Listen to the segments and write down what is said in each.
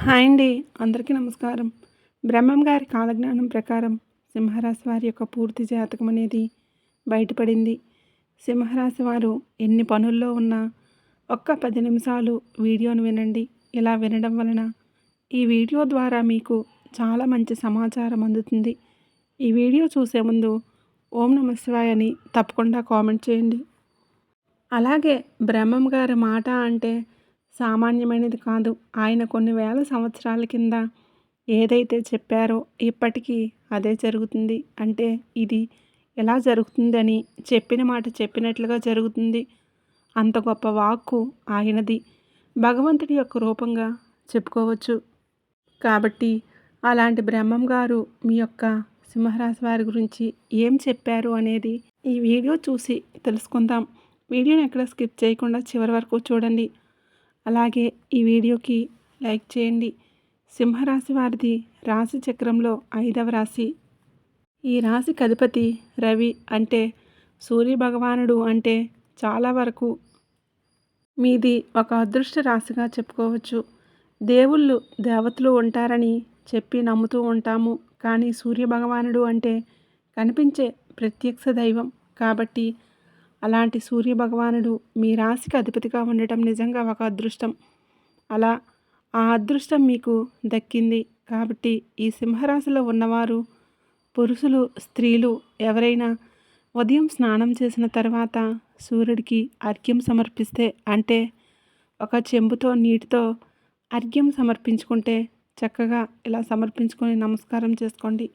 Hi అండి. అందరికీ నమస్కారం. బ్రహ్మం గారి కాలజ్ఞానం ప్రకారం సింహరాశి వారి యొక్క పూర్తి జాతకం అనేది బయటపడింది. సింహరాశి వారు ఎన్ని పనుల్లో ఉన్నా ఒక్క 10 నిమిషాలు వీడియోను వినండి. ఇలా వినడం వలన ఈ వీడియో ద్వారా మీకు చాలా మంచి సమాచారం అందుతుంది. ఈ వీడియో చూసే ముందు ఓం నమః శివాయ అని తప్పకుండా కామెంట్ చేయండి. అలాగే బ్రహ్మం గారి మాట అంటే సామాన్యమైనది కాదు. ఆయన కొన్ని వేల సంవత్సరాల కింద ఏదైతే చెప్పారో ఇప్పటికీ అదే జరుగుతుంది. అంటే ఇది ఎలా జరుగుతుందని చెప్పిన మాట చెప్పినట్లుగా జరుగుతుంది. అంత గొప్ప వాక్కు ఆయనది. భగవంతుడి యొక్క రూపంగా చెప్పుకోవచ్చు. కాబట్టి అలాంటి బ్రహ్మం గారు మీ యొక్క సింహరాశి వారి గురించి ఏం చెప్పారు అనేది ఈ వీడియో చూసి తెలుసుకుందాం. వీడియోని ఎక్కడ స్కిప్ చేయకుండా చివరి వరకు చూడండి. అలాగే ఈ వీడియోకి లైక్ చేయండి. సింహరాశి వారిది రాశి చక్రంలో 5వ రాశి. ఈ రాశికి అధిపతి రవి. అంటే సూర్య భగవానుడు. అంటే చాలా వరకు మీది ఒక అదృష్ట రాశిగా చెప్పుకోవచ్చు. దేవుళ్ళు దేవతలు ఉంటారని చెప్పి నమ్ముతూ ఉంటాము. కానీ సూర్య భగవానుడు అంటే కనిపించే ప్రత్యక్ష దైవం. కాబట్టి అలాంటి సూర్య భగవానుడు మీ రాశికి అధిపతిగా ఉండటం నిజంగా ఒక అదృష్టం. అలా ఆ అదృష్టం మీకు దక్కింది. కాబట్టి ఈ సింహరాశిలో ఉన్నవారు పురుషులు, స్త్రీలు ఎవరైనా ఉదయం స్నానం చేసిన తర్వాత సూర్యుడికి అర్ఘ్యం సమర్పిస్తే, అంటే ఒక చెంబుతో నీటితో అర్ఘ్యం సమర్పించుకుంటే, చక్కగా ఇలా సమర్పించుకొని నమస్కారం చేసుకోండి.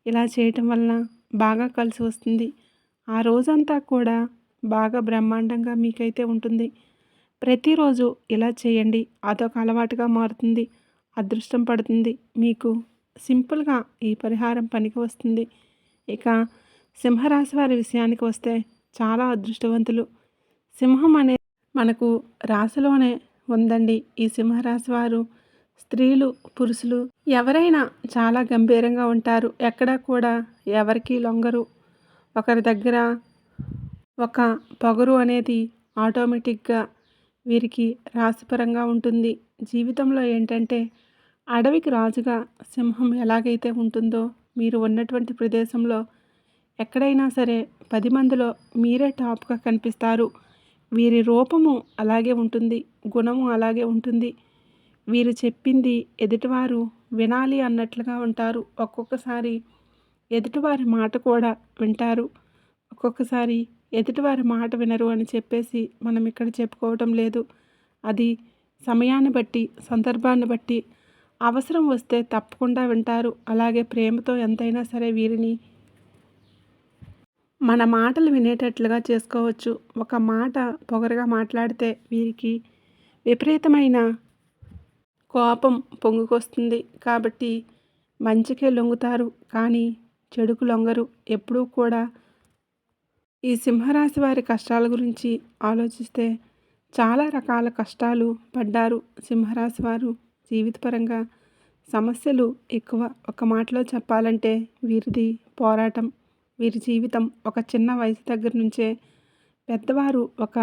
ఇలా చేయటం వలన బాగా కలిసి వస్తుంది. ఆ రోజంతా కూడా బాగా బ్రహ్మాండంగా మీకైతే ఉంటుంది. ప్రతిరోజు ఇలా చేయండి. అదొక అలవాటుగా మారుతుంది. అదృష్టం పడుతుంది. మీకు సింపుల్గా ఈ పరిహారం పనికి వస్తుంది. ఇక సింహరాశి వారి విషయానికి వస్తే చాలా అదృష్టవంతులు. సింహం అనేది మనకు రాశిలోనే ఉందండి. ఈ సింహరాశి వారు స్త్రీలు, పురుషులు ఎవరైనా చాలా గంభీరంగా ఉంటారు. ఎక్కడా కూడా ఎవరికీ లొంగరు. ఒకరి దగ్గర ఒక పొగరు అనేది ఆటోమేటిక్గా వీరికి రాశిపరంగా ఉంటుంది. జీవితంలో ఏంటంటే అడవికి రాజుగా సింహం ఎలాగైతే ఉంటుందో, మీరు ఉన్నటువంటి ప్రదేశంలో ఎక్కడైనా సరే 10 మందిలో మీరే టాప్గా కనిపిస్తారు. వీరి రూపము అలాగే ఉంటుంది, గుణము అలాగే ఉంటుంది. వీరు చెప్పింది ఎదుటివారు వినాలి అన్నట్లుగా ఉంటారు. ఒక్కొక్కసారి ఎదుటివారి మాట కూడా వింటారు. ఒక్కొక్కసారి ఎదుటివారి మాట వినరు అని చెప్పేసి మనం ఇక్కడ చెప్పుకోవటం లేదు. అది సమయాన్ని బట్టి, సందర్భాన్ని బట్టి అవసరం వస్తే తప్పకుండా వింటారు. అలాగే ప్రేమతో ఎంతైనా సరే వీరిని మన మాటలు వినేటట్లుగా చేసుకోవచ్చు. ఒక మాట పొగరుగా మాట్లాడితే వీరికి విపరీతమైన కోపం పొంగుకొస్తుంది. కాబట్టి మంచికే లొంగుతారు, కానీ చెడుకు లొంగరు. ఎప్పుడూ కూడా ఈ సింహరాశి వారి కష్టాల గురించి ఆలోచిస్తే చాలా రకాల కష్టాలు పడ్డారు సింహరాశి వారు. జీవితపరంగా సమస్యలు ఎక్కువ. ఒక మాటలో చెప్పాలంటే వీరిది పోరాటం. వీరి జీవితం ఒక చిన్న వయసు దగ్గర నుంచే పెద్దవారు ఒక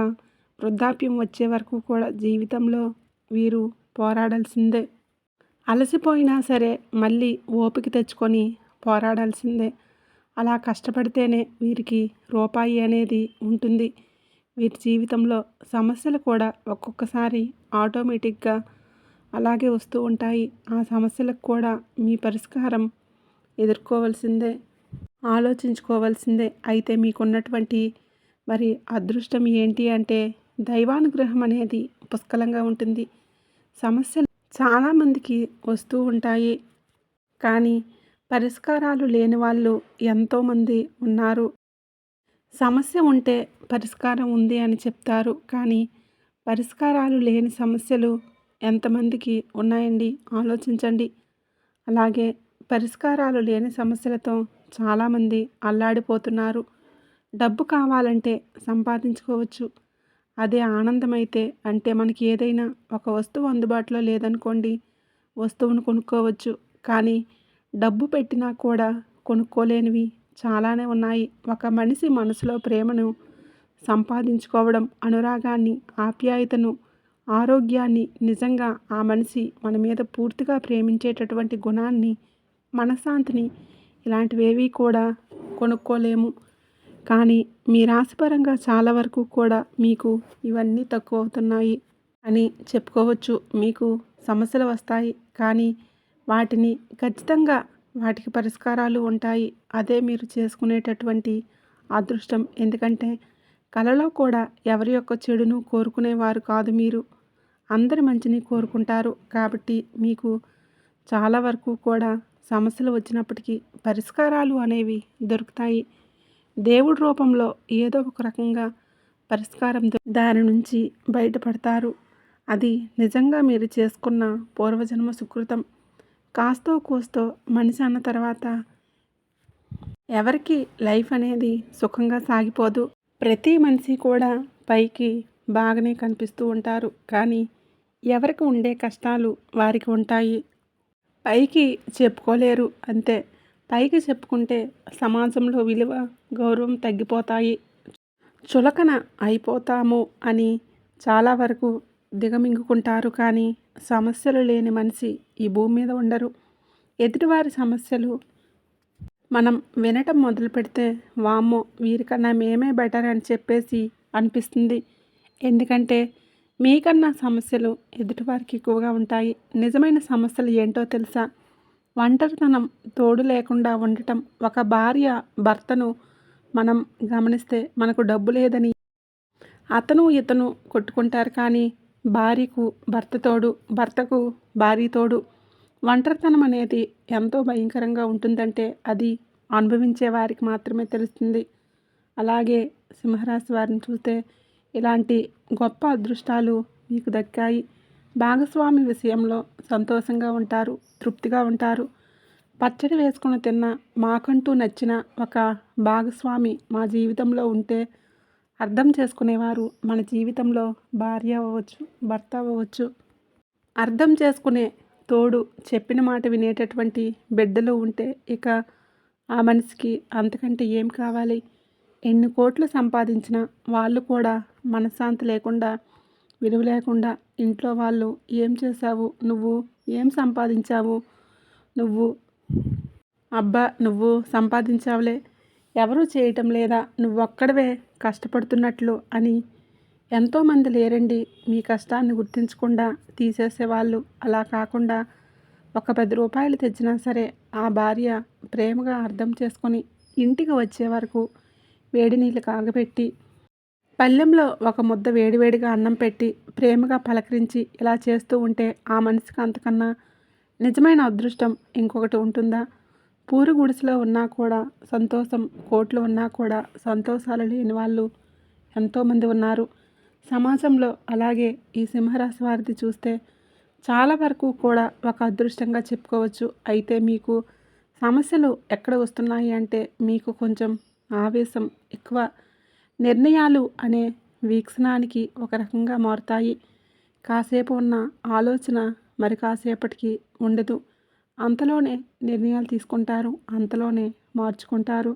వృద్ధాప్యం వచ్చే వరకు కూడా జీవితంలో వీరు పోరాడాల్సిందే. అలసిపోయినా సరే మళ్ళీ ఓపిక తెచ్చుకొని పోరాడాల్సిందే. అలా కష్టపడితేనే వీరికి రూపాయి అనేది ఉంటుంది. వీరి జీవితంలో సమస్యలు కూడా ఒక్కొక్కసారి ఆటోమేటిక్గా అలాగే వస్తూ ఉంటాయి. ఆ సమస్యలకు కూడా మీ పరిష్కారం ఎదుర్కోవాల్సిందే, ఆలోచించుకోవాల్సిందే. అయితే మీకున్నటువంటి మరి అదృష్టం ఏంటి అంటే దైవానుగ్రహం అనేది పుష్కలంగా ఉంటుంది. సమస్యలు చాలామందికి వస్తూ ఉంటాయి, కానీ పరిష్కారాలు లేని వాళ్ళు ఎంతోమంది ఉన్నారు. సమస్య ఉంటే పరిష్కారం ఉంది అని చెప్తారు, కానీ పరిష్కారాలు లేని సమస్యలు ఎంతమందికి ఉన్నాయండి? ఆలోచించండి. అలాగే పరిష్కారాలు లేని సమస్యలతో చాలామంది అల్లాడిపోతున్నారు. డబ్బు కావాలంటే సంపాదించుకోవచ్చు. అదే ఆనందమైతే, అంటే మనకి ఏదైనా ఒక వస్తువు అందుబాటులో లేదనుకోండి, వస్తువును కొనుక్కోవచ్చు. కానీ డబ్బు పెట్టినా కూడా కొనుక్కోలేనివి చాలానే ఉన్నాయి. ఒక మనిషి మనసులో ప్రేమను సంపాదించుకోవడం, అనురాగాన్ని, ఆప్యాయతను ఆరోగ్యాన్ని, నిజంగా ఆ మనిషి మన మీద పూర్తిగా ప్రేమించేటటువంటి గుణాన్ని, మనశ్శాంతిని ఇలాంటివేవీ కూడా కొనుక్కోలేము. కానీ మీ రాశిపరంగా చాలా వరకు కూడా మీకు ఇవన్నీ తక్కువవుతున్నాయి అని చెప్పుకోవచ్చు. మీకు సమస్యలు వస్తాయి, కానీ వాటిని ఖచ్చితంగా వాటికి పరిష్కారాలు ఉంటాయి. అదే మీరు చేసుకునేటటువంటి అదృష్టం. ఎందుకంటే కలలో కూడా ఎవరి యొక్క చెడును కోరుకునేవారు కాదు మీరు. అందరి మంచిని కోరుకుంటారు. కాబట్టి మీకు చాలా వరకు కూడా సమస్యలు వచ్చినప్పటికీ పరిష్కారాలు అనేవి దొరుకుతాయి. దేవుడి రూపంలో ఏదో ఒక రకంగా పరిష్కారం దాని నుంచి బయటపడతారు. అది నిజంగా మీరు చేసుకున్న పూర్వజన్మ సుకృతం. కాస్తో కూస్తో మనిషి అన్న తర్వాత ఎవరికి లైఫ్ అనేది సుఖంగా సాగిపోదు. ప్రతి మనిషి కూడా పైకి బాగానే కనిపిస్తూ ఉంటారు, కానీ ఎవరికి ఉండే కష్టాలు వారికి ఉంటాయి. పైకి చెప్పుకోలేరు అంతే. పైకి చెప్పుకుంటే సమాజంలో విలువ, గౌరవం తగ్గిపోతాయి. చులకన అయిపోతాము అని చాలా వరకు దిగమింగుకుంటారు. కానీ సమస్యలు లేని మనిషి ఈ భూమి మీద ఉండరు. ఎదుటివారి సమస్యలు మనం వినటం మొదలు పెడితే వామ్మో వీరికన్నా మేమే బెటర్ అని చెప్పేసి అనిపిస్తుంది. ఎందుకంటే మీకన్నా సమస్యలు ఎదుటివారికి ఎక్కువగా ఉంటాయి. నిజమైన సమస్యలు ఏంటో తెలుసా? ఒంటరితనం, తోడు లేకుండా ఉండటం. ఒక భార్య భర్తను మనం గమనిస్తే మనకు డబ్బు లేదని అతను ఇతను కొట్టుకుంటారు, కానీ భార్యకు భర్త తోడు, భర్తకు భార్య తోడు. ఒంటరితనం అనేది ఎంతో భయంకరంగా ఉంటుందంటే అది అనుభవించే వారికి మాత్రమే తెలుస్తుంది. అలాగే సింహరాశి వారిని చూస్తే ఇలాంటి గొప్ప అదృష్టాలు మీకు దక్కాయి. భాగస్వామి విషయంలో సంతోషంగా ఉంటారు, తృప్తిగా ఉంటారు. పచ్చడి వేసుకుని తిన్న మాకంటూ నచ్చిన ఒక భాగస్వామి మా జీవితంలో ఉంటే అర్థం చేసుకునేవారు మన జీవితంలో భార్య అవ్వచ్చు, భర్త అవ్వచ్చు. అర్థం చేసుకునే తోడు, చెప్పిన మాట వినేటటువంటి బిడ్డలు ఉంటే ఇక ఆ మనిషికి అంతకంటే ఏం కావాలి? ఎన్ని కోట్లు సంపాదించినా వాళ్ళు కూడా మనశ్శాంతి లేకుండా, విలువ లేకుండా ఇంట్లో వాళ్ళు ఏం చేశావు, నువ్వు ఏం సంపాదించావు, నువ్వు అబ్బా నువ్వు సంపాదించావులే, ఎవరూ చేయటం లేదా, నువ్వొక్కడవే కష్టపడుతున్నట్లు అని ఎంతోమంది లేరండి. మీ కష్టాన్ని గుర్తించకుండా తీసేసేవాళ్ళు. అలా కాకుండా ఒక 10 రూపాయలు తెచ్చినా సరే ఆ భార్య ప్రేమగా అర్థం చేసుకొని ఇంటికి వచ్చే వరకు వేడి నీళ్ళు కాగబెట్టి పళ్ళెంలో ఒక ముద్ద వేడివేడిగా అన్నం పెట్టి ప్రేమగా పలకరించి ఇలా చేస్తూ ఉంటే ఆ మనిషికి అంతకన్నా నిజమైన అదృష్టం ఇంకొకటి ఉంటుందా? పూరి గుడిసెలో ఉన్నా కూడా సంతోషం, కోట్లు ఉన్నా కూడా సంతోషాలు లేని వాళ్ళు ఎంతోమంది ఉన్నారు సమాజంలో. అలాగే ఈ సింహరాశి వారిది చూస్తే చాలా వరకు కూడా ఒక అదృష్టంగా చెప్పుకోవచ్చు. అయితే మీకు సమస్యలు ఎక్కడ వస్తున్నాయి అంటే మీకు కొంచెం ఆవేశం ఎక్కువ. నిర్ణయాలు అనే వీక్షణానికి ఒక రకంగా మారుతాయి. కాసేపు ఉన్న ఆలోచన మరి కాసేపటికి ఉండదు. అంతలోనే నిర్ణయాలు తీసుకుంటారు, అంతలోనే మార్చుకుంటారు.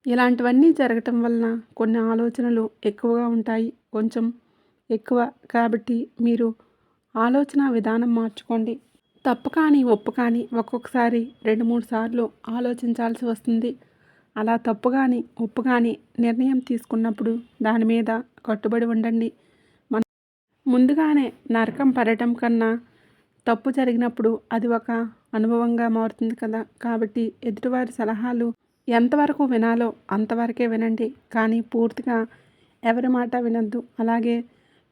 ఇలాంటివన్నీ జరగటం వలన కొన్ని ఆలోచనలు ఎక్కువగా ఉంటాయి, కొంచెం ఎక్కువ. కాబట్టి మీరు ఆలోచన విధానం మార్చుకోండి. తప్పు కానీ ఒప్పు కానీ ఒక్కొక్కసారి 2-3 సార్లు ఆలోచించాల్సి వస్తుంది. అలా తప్పు కానీ ఒప్పు కానీ నిర్ణయం తీసుకున్నప్పుడు దాని మీద కట్టుబడి ఉండండి. ముందుగానే నరకం పడటం కన్నా తప్పు జరిగినప్పుడు అది ఒక అనుభవంగా మారుతుంది కదా. కాబట్టి ఎదుటివారి సలహాలు ఎంతవరకు వినాలో అంతవరకే వినండి, కానీ పూర్తిగా ఎవరి మాట వినొద్దు. అలాగే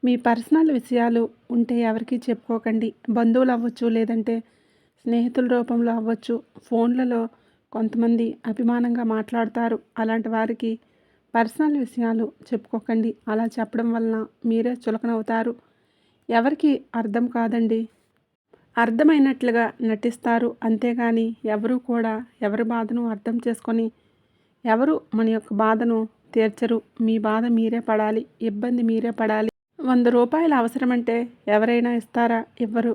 మీ పర్సనల్ విషయాలు ఉంటే ఎవరికీ చెప్పుకోకండి. బంధువులు అవ్వచ్చు, లేదంటే స్నేహితుల రూపంలో అవ్వచ్చు. ఫోన్లలో కొంతమంది అభిమానంగా మాట్లాడతారు, అలాంటి వారికి పర్సనల్ విషయాలు చెప్పుకోకండి. అలా చెప్పడం వలన మీరే చులకనవుతారు. ఎవరికి అర్థం కాదండి, అర్థమైనట్లుగా నటిస్తారు. అంతేగాని ఎవరు కూడా ఎవరి బాధను అర్థం చేసుకొని ఎవరు మన యొక్క బాధను తీర్చరు. మీ బాధ మీరే పడాలి, ఇబ్బంది మీరే పడాలి. 100 రూపాయలు అవసరమంటే ఎవరైనా ఇస్తారా? ఇవ్వరు.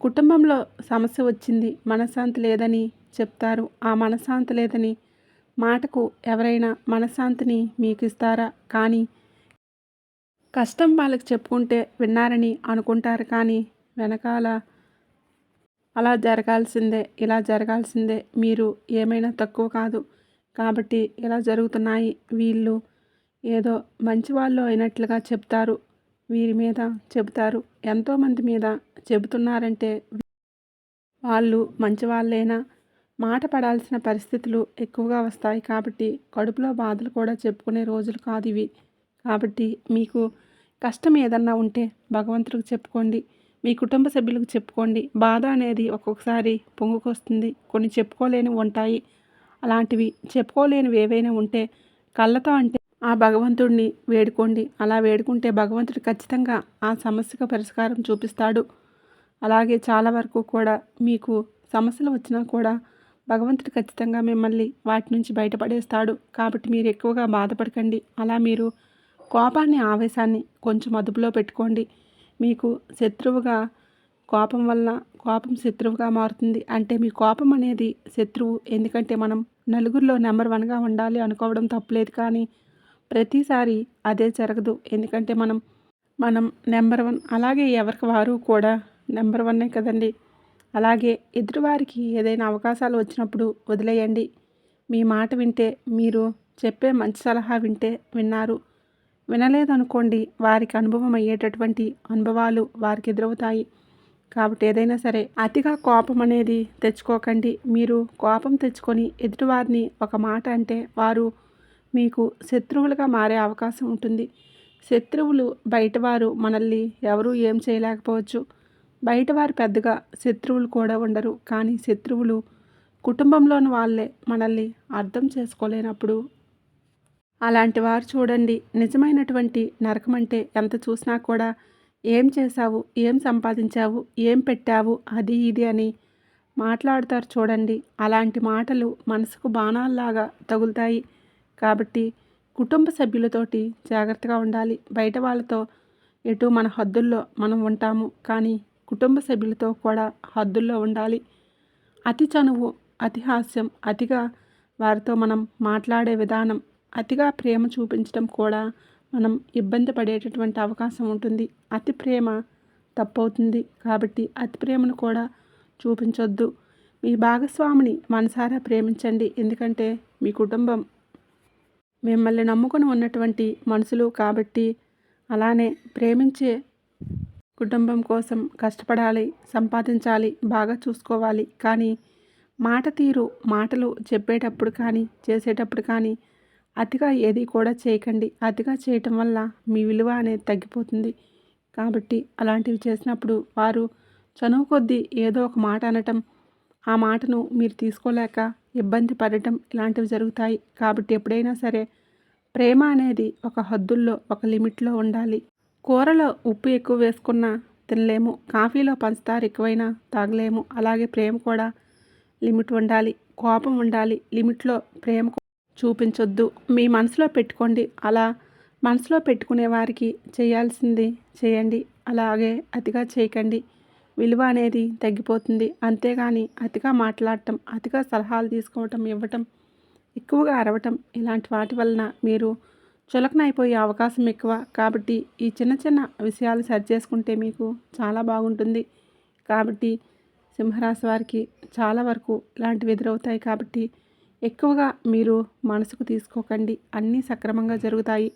కుటుంబంలో సమస్య వచ్చింది, మనశ్శాంతి లేదని చెప్తారు. ఆ మనశ్శాంతి లేదని మాటకు ఎవరైనా మనశ్శాంతిని మీకు ఇస్తారా? కానీ కష్టం వాళ్ళకి చెప్పుకుంటే విన్నారని అనుకుంటారు, కానీ వెనకాల అలా జరగాల్సిందే, ఇలా జరగాల్సిందే, మీరు ఏమైనా తక్కువ కాదు, కాబట్టి ఇలా జరుగుతున్నాయి, వీళ్ళు ఏదో మంచివాళ్ళు అయినట్లుగా చెప్తారు, వీరి మీద చెబుతారు, ఎంతోమంది మీద చెబుతున్నారంటే వాళ్ళు మంచివాళ్ళేనా, మాట పడాల్సిన పరిస్థితులు ఎక్కువగా వస్తాయి, కాబట్టి కడుపులో బాధలు కూడా చెప్పుకునే రోజులు కాదు ఇవి. కాబట్టి మీకు కష్టం ఏదన్నా ఉంటే భగవంతుడికి చెప్పుకోండి, మీ కుటుంబ సభ్యులకు చెప్పుకోండి. బాధ అనేది ఒక్కొక్కసారి పొంగుకొస్తుంది, కొన్ని చెప్పుకోలేనివి ఉంటాయి. అలాంటివి చెప్పుకోలేనివి ఏవైనా ఉంటే కళ్ళతో అంటే ఆ భగవంతుడిని వేడుకోండి. అలా వేడుకుంటే భగవంతుడు ఖచ్చితంగా ఆ సమస్యకు పరిష్కారం చూపిస్తాడు. అలాగే చాలా వరకు కూడా మీకు సమస్యలు వచ్చినా కూడా భగవంతుడు ఖచ్చితంగా మిమ్మల్ని వాటి నుంచి బయటపడేస్తాడు. కాబట్టి మీరు ఎక్కువగా బాధపడకండి. అలా మీరు కోపాన్ని, ఆవేశాన్ని కొంచెం అదుపులో పెట్టుకోండి. మీకు శత్రువుగా కోపం వల్ల కోపం శత్రువుగా మారుతుంది. అంటే మీ కోపం అనేది శత్రువు. ఎందుకంటే మనం నలుగురిలో నెంబర్ 1గా ఉండాలి అనుకోవడం తప్పులేదు, కానీ ప్రతిసారి అదే జరగదు. ఎందుకంటే మనం నెంబర్ 1, అలాగే ఎవరికి వారు కూడా నెంబర్ 1 కదండి. అలాగే ఎదుటివారికి ఏదైనా అవకాశాలు వచ్చినప్పుడు వదిలేయండి. మీ మాట వింటే, మీరు చెప్పే మంచి సలహా వింటే విన్నారు, వినలేదనుకోండి వారికి అనుభవం అయ్యేటటువంటి అనుభవాలు వారికి ఎదురవుతాయి. కాబట్టి ఏదైనా సరే అతిగా కోపం అనేది తెచ్చుకోకండి. మీరు కోపం తెచ్చుకొని ఎదుటివారిని ఒక మాట అంటే వారు మీకు శత్రువులుగా మారే అవకాశం ఉంటుంది. శత్రువులు బయటవారు మనల్ని ఎవరూ ఏం చేయలేకపోవచ్చు. బయటవారు పెద్దగా శత్రువులు కూడా ఉండరు, కానీ శత్రువులు కుటుంబంలోని వాళ్ళే మనల్ని అర్థం చేసుకోలేనప్పుడు అలాంటి వారు చూడండి నిజమైనటువంటి నరకం. అంటే ఎంత చూసినా కూడా ఏం చేశావు, ఏం సంపాదించావు, ఏం పెట్టావు, అది ఇది అని మాట్లాడతారు చూడండి. అలాంటి మాటలు మనసుకు బాణాల్లాగా తగులుతాయి. కాబట్టి కుటుంబ సభ్యులతోటి జాగ్రత్తగా ఉండాలి. బయట వాళ్ళతో ఎటు మన హద్దుల్లో మనం ఉంటాము, కానీ కుటుంబ సభ్యులతో కూడా హద్దుల్లో ఉండాలి. అతి చనువు, అతి హాస్యం, అతిగా వారితో మనం మాట్లాడే విధానం, అతిగా ప్రేమ చూపించడం కూడా మనం ఇబ్బంది పడేటటువంటి అవకాశం ఉంటుంది. అతి ప్రేమ తప్పవుతుంది. కాబట్టి అతి ప్రేమను కూడా చూపించొద్దు. మీ భాగస్వామిని మనసారా ప్రేమించండి. ఎందుకంటే మీ కుటుంబం మిమ్మల్ని నమ్ముకొని ఉన్నటువంటి మనుషులు కాబట్టి అలానే ప్రేమించే కుటుంబం కోసం కష్టపడాలి, సంపాదించాలి, బాగా చూసుకోవాలి. కానీ మాట తీరు, మాటలు చెప్పేటప్పుడు కానీ చేసేటప్పుడు కానీ అతిగా ఏది కూడా చేయకండి. అతిగా చేయటం వల్ల మీ విలువ అనేది తగ్గిపోతుంది. కాబట్టి అలాంటివి చేసినప్పుడు వారు చనువు కొద్దీ ఏదో ఒక మాట అనటం, ఆ మాటను మీరు తీసుకోలేక ఇబ్బంది పడటం ఇలాంటివి జరుగుతాయి. కాబట్టి ఎప్పుడైనా సరే ప్రేమ అనేది ఒక హద్దుల్లో, ఒక లిమిట్లో ఉండాలి. కూరలో ఉప్పు ఎక్కువ వేసుకున్నా తినలేము, కాఫీలో పంచదార ఎక్కువైనా తాగలేము. అలాగే ప్రేమ కూడా లిమిట్ ఉండాలి, కోపం ఉండాలి, లిమిట్లో ప్రేమ చూపించొద్దు. మీ మనసులో పెట్టుకోండి. అలా మనసులో పెట్టుకునే వారికి చేయాల్సింది చేయండి. అలాగే అతిగా చేయకండి. విలువ అనేది తగ్గిపోతుంది. అంతేగాని అతిగా మాట్లాడటం, అతిగా సలహాలు తీసుకోవటం, ఇవ్వటం, ఎక్కువగా అరవటం ఇలాంటి వాటి వలన మీరు చులకనైపోయే అవకాశం ఎక్కువ. కాబట్టి ఈ చిన్న చిన్న విషయాలు సరి చేసుకుంటే మీకు చాలా బాగుంటుంది. కాబట్టి సింహరాశి వారికి చాలా వరకు ఇలాంటివి ఎదురవుతాయి. కాబట్టి ఎక్కువగా మీరు మనసుకు తీసుకోకండి. అన్నీ సక్రమంగా జరుగుతాయి.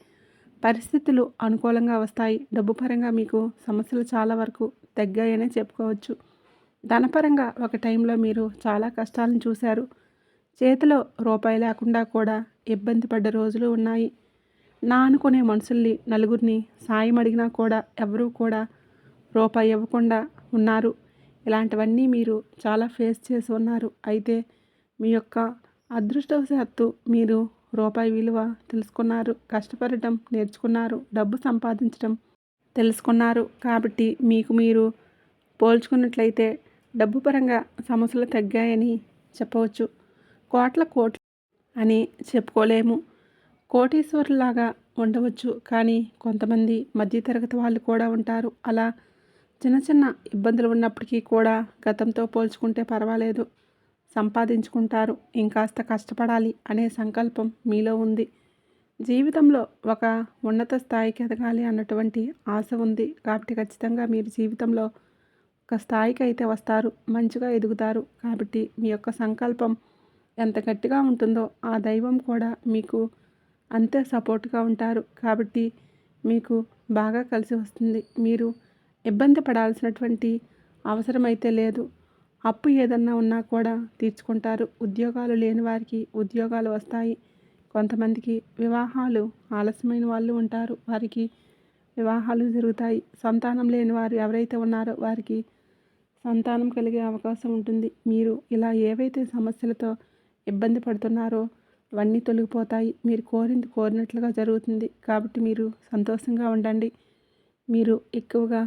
పరిస్థితులు అనుకూలంగా వస్తాయి. డబ్బు పరంగా మీకు సమస్యలు చాలా వరకు తగ్గాయనే చెప్పుకోవచ్చు. ధనపరంగా ఒక టైంలో మీరు చాలా కష్టాలను చూశారు. చేతిలో రూపాయి లేకుండా కూడా ఇబ్బంది పడ్డ రోజులు ఉన్నాయి. నా అనుకునే మనుషుల్ని నలుగురిని సాయం అడిగినా కూడా ఎవరూ కూడా రూపాయి ఇవ్వకుండా ఉన్నారు. ఇలాంటివన్నీ మీరు చాలా ఫేస్ చేసి ఉన్నారు. అయితే మీ యొక్క అదృష్టవశాత్తు మీరు రూపాయి విలువ తెలుసుకున్నారు, కష్టపడటం నేర్చుకున్నారు, డబ్బు సంపాదించడం తెలుసుకున్నారు. కాబట్టి మీకు మీరు పోల్చుకున్నట్లయితే డబ్బు పరంగా సమస్యలు తగ్గాయని చెప్పవచ్చు. కోట్లు అని చెప్పుకోలేము, కోటీశ్వరులాగా ఉండవచ్చు, కానీ కొంతమంది మధ్యతరగతి వాళ్ళు కూడా ఉంటారు. అలా చిన్న చిన్న ఇబ్బందులు ఉన్నప్పటికీ కూడా గతంతో పోల్చుకుంటే పర్వాలేదు, సంపాదించుకుంటారు. ఇంకాస్త కష్టపడాలి అనే సంకల్పం మీలో ఉంది. జీవితంలో ఒక ఉన్నత స్థాయికి ఎదగాలి అన్నటువంటి ఆశ ఉంది. కాబట్టి ఖచ్చితంగా మీరు జీవితంలో ఒక స్థాయికి అయితే వస్తారు. మంచిగా ఎదుగుతారు. కాబట్టి మీ యొక్క సంకల్పం ఎంత గట్టిగా ఉంటుందో ఆ దైవం కూడా మీకు అంతే సపోర్ట్‌గా ఉంటారు. కాబట్టి మీకు బాగా కలిసి వస్తుంది. మీరు ఇబ్బంది పడాల్సినటువంటి అవసరమైతే లేదు. అప్పు ఏదన్నా ఉన్నా కూడా తీర్చుకుంటారు. ఉద్యోగాలు లేని వారికి ఉద్యోగాలు వస్తాయి. కొంతమందికి వివాహాలు ఆలస్యమైన వాళ్ళు ఉంటారు. వారికి వివాహాలు జరుగుతాయి. సంతానం లేని వారు ఎవరైతే ఉన్నారో వారికి సంతానం కలిగే అవకాశం ఉంటుంది. మీరు ఇలా ఏవైతే సమస్యలతో ఇబ్బంది పడుతున్నారో అవన్నీ తొలగిపోతాయి. మీరు కోరింది కోరినట్లుగా జరుగుతుంది. కాబట్టి మీరు సంతోషంగా ఉండండి. మీరు ఎక్కువగా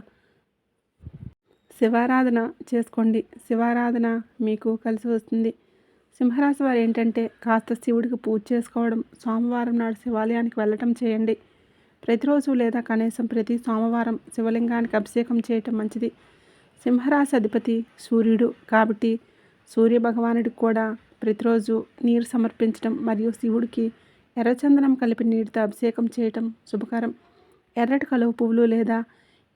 శివారాధన చేసుకోండి. శివారాధన మీకు కలిసి వస్తుంది. సింహరాశి వారు ఏంటంటే కాస్త శివుడికి పూజ చేసుకోవడం, సోమవారం నాడు శివాలయానికి వెళ్ళటం చేయండి. ప్రతిరోజు లేదా కనీసం ప్రతి సోమవారం శివలింగానికి అభిషేకం చేయటం మంచిది. సింహరాశి అధిపతి సూర్యుడు కాబట్టి సూర్య భగవానుడికి కూడా ప్రతిరోజు నీరు సమర్పించడం మరియు శివుడికి ఎర్రచందనం కలిపి నీటితో అభిషేకం చేయటం శుభకరం. ఎర్రటి కలువ పువ్వులు లేదా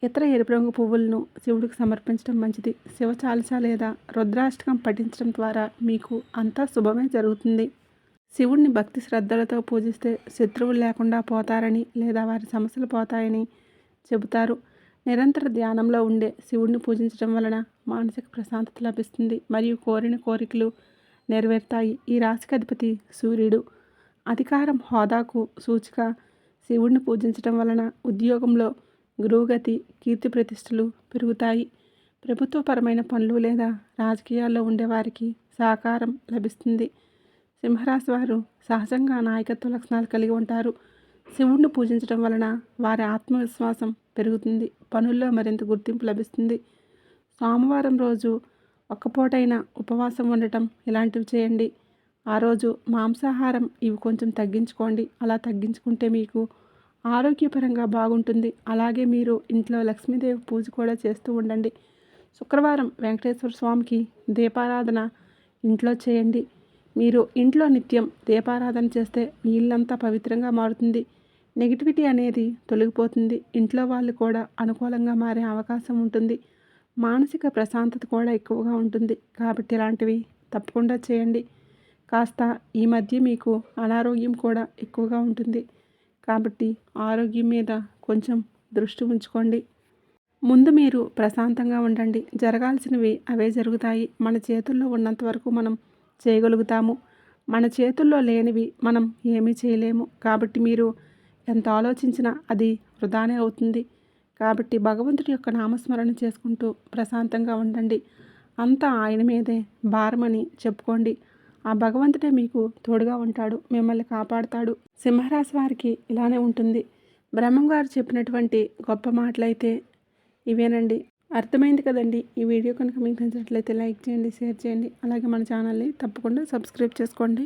ఇతర ఎరుపు రంగు పువ్వులను శివుడికి సమర్పించడం మంచిది. శివ చాలీస లేదా రుద్రాష్టకం పఠించడం ద్వారా మీకు అంతా శుభమే జరుగుతుంది. శివుడిని భక్తి శ్రద్ధలతో పూజిస్తే శత్రువులు లేకుండా పోతారని లేదా వారి సమస్యలు పోతాయని చెబుతారు. నిరంతర ధ్యానంలో ఉండే శివుడిని పూజించడం వలన మానసిక ప్రశాంతత లభిస్తుంది మరియు కోరిన కోరికలు నెరవేరుతాయి. ఈ రాశికి అధిపతి సూర్యుడు. అధికారం హోదాకు సూచిక శివుడిని పూజించడం వలన ఉద్యోగంలో గురువుగతి కీర్తి ప్రతిష్టలు పెరుగుతాయి. ప్రభుత్వపరమైన పనులు లేదా రాజకీయాల్లో ఉండేవారికి సహకారం లభిస్తుంది. సింహరాశి వారు సహజంగా నాయకత్వ లక్షణాలు కలిగి ఉంటారు. శివుడిని పూజించడం వలన వారి ఆత్మవిశ్వాసం పెరుగుతుంది. పనుల్లో మరింత గుర్తింపు లభిస్తుంది. సోమవారం రోజు ఒక్కపూటైనా ఉపవాసం ఉండటం ఇలాంటివి చేయండి. ఆ రోజు మాంసాహారం ఇవి కొంచెం తగ్గించుకోండి. అలా తగ్గించుకుంటే మీకు ఆరోగ్యపరంగా బాగుంటుంది. అలాగే మీరు ఇంట్లో లక్ష్మీదేవి పూజ కూడా చేస్తూ ఉండండి. శుక్రవారం వెంకటేశ్వర స్వామికి దీపారాధన ఇంట్లో చేయండి. మీరు ఇంట్లో నిత్యం దీపారాధన చేస్తే మీ ఇల్లంతా పవిత్రంగా మారుతుంది. నెగిటివిటీ అనేది తొలగిపోతుంది. ఇంట్లో వాళ్ళు కూడా అనుకూలంగా మారే అవకాశం ఉంటుంది. మానసిక ప్రశాంతత కూడా ఎక్కువగా ఉంటుంది. కాబట్టి ఇలాంటివి తప్పకుండా చేయండి. కాస్త ఈ మధ్య మీకు అనారోగ్యం కూడా ఎక్కువగా ఉంటుంది. కాబట్టి ఆరోగ్యం మీద కొంచెం దృష్టి ఉంచుకోండి. ముందు మీరు ప్రశాంతంగా ఉండండి. జరగాల్సినవి అవే జరుగుతాయి. మన చేతుల్లో ఉన్నంత వరకు మనం చేయగలుగుతాము. మన చేతుల్లో లేనివి మనం ఏమీ చేయలేము. కాబట్టి మీరు ఎంత ఆలోచించినా అది వృధానే అవుతుంది. కాబట్టి భగవంతుడి యొక్క నామస్మరణ చేసుకుంటూ ప్రశాంతంగా ఉండండి. అంతా ఆయన మీదే భారమని చెప్పుకోండి. ఆ భగవంతుడే మీకు తోడుగా ఉంటాడు. మిమ్మల్ని కాపాడుతాడు. సింహరాశి వారికి ఇలానే ఉంటుంది. బ్రహ్మం గారు చెప్పినటువంటి గొప్ప మాటలైతే ఇవేనండి. అర్థమైంది కదండి. ఈ వీడియో కనుక మీకు నచ్చినట్లయితే లైక్ చేయండి, షేర్ చేయండి. అలాగే మన ఛానల్ని తప్పకుండా సబ్స్క్రైబ్ చేసుకోండి.